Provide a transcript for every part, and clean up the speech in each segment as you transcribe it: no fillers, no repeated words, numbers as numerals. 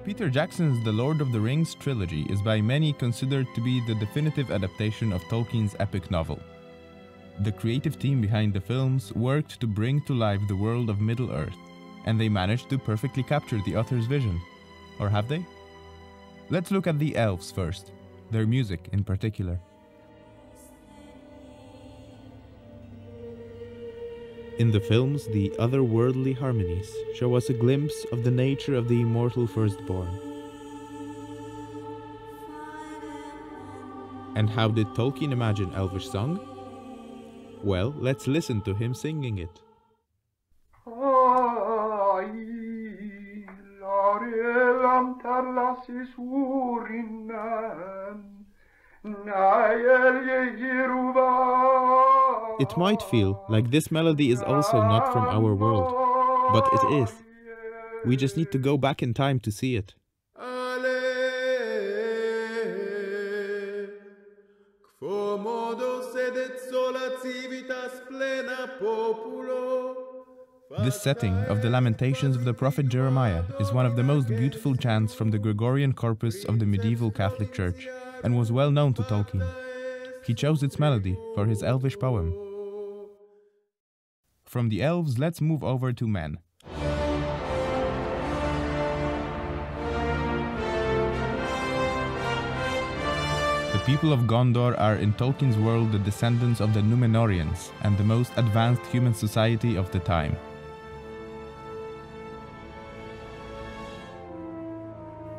Peter Jackson's The Lord of the Rings trilogy is by many considered to be the definitive adaptation of Tolkien's epic novel. The creative team behind the films worked to bring to life the world of Middle-earth, and they managed to perfectly capture the author's vision. Or have they? Let's look at the elves first, their music in particular. In the films, the otherworldly harmonies show us a glimpse of the nature of the immortal firstborn. And how did Tolkien imagine Elvish song? Well, let's listen to him singing it. It might feel like this melody is also not from our world, but it is. We just need to go back in time to see it. This setting of the Lamentations of the prophet Jeremiah is one of the most beautiful chants from the Gregorian corpus of the medieval Catholic Church, and was well known to Tolkien. He chose its melody for his elvish poem. From the elves, let's move over to men. The people of Gondor are in Tolkien's world the descendants of the Númenóreans and the most advanced human society of the time.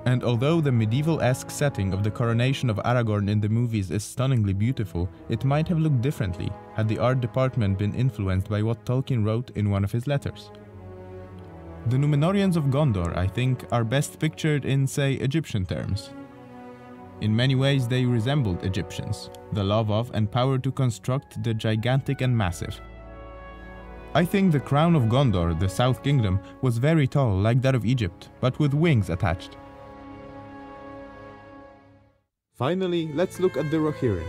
And although the medieval-esque setting of the coronation of Aragorn in the movies is stunningly beautiful, it might have looked differently had the art department been influenced by what Tolkien wrote in one of his letters. The Númenóreans of Gondor, I think, are best pictured in, say, Egyptian terms. In many ways they resembled Egyptians, the love of and power to construct the gigantic and massive. I think the crown of Gondor, the South Kingdom, was very tall like that of Egypt, but with wings attached. Finally, let's look at the Rohirrim.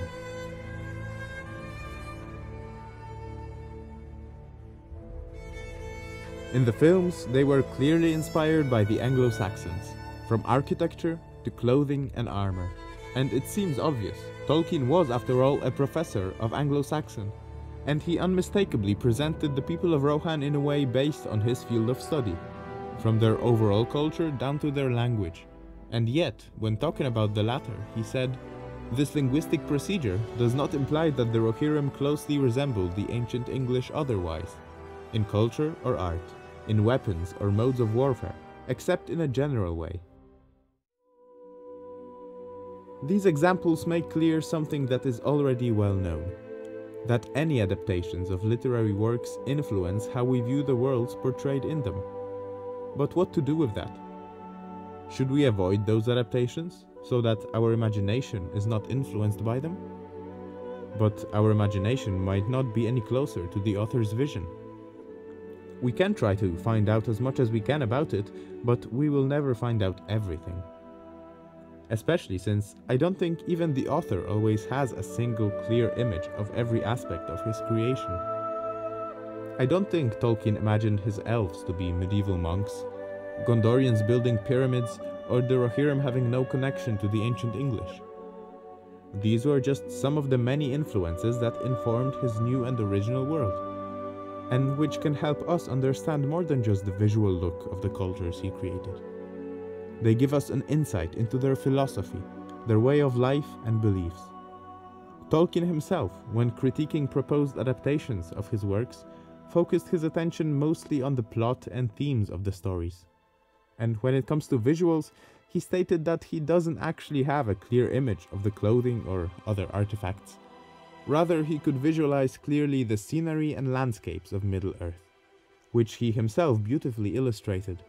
In the films, they were clearly inspired by the Anglo-Saxons, from architecture to clothing and armor. And it seems obvious, Tolkien was after all a professor of Anglo-Saxon, and he unmistakably presented the people of Rohan in a way based on his field of study, from their overall culture down to their language. And yet, when talking about the latter, he said, "This linguistic procedure does not imply that the Rohirrim closely resembled the ancient English otherwise, in culture or art, in weapons or modes of warfare, except in a general way." These examples make clear something that is already well known, that any adaptations of literary works influence how we view the worlds portrayed in them. But what to do with that? Should we avoid those adaptations, so that our imagination is not influenced by them? But our imagination might not be any closer to the author's vision. We can try to find out as much as we can about it, but we will never find out everything. Especially since I don't think even the author always has a single clear image of every aspect of his creation. I don't think Tolkien imagined his elves to be medieval monks, Gondorians building pyramids, or the Rohirrim having no connection to the ancient English. These were just some of the many influences that informed his new and original world, and which can help us understand more than just the visual look of the cultures he created. They give us an insight into their philosophy, their way of life and beliefs. Tolkien himself, when critiquing proposed adaptations of his works, focused his attention mostly on the plot and themes of the stories. And when it comes to visuals, he stated that he doesn't actually have a clear image of the clothing or other artifacts. Rather, he could visualize clearly the scenery and landscapes of Middle-earth, which he himself beautifully illustrated.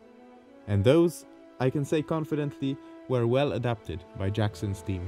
And those, I can say confidently, were well adapted by Jackson's team.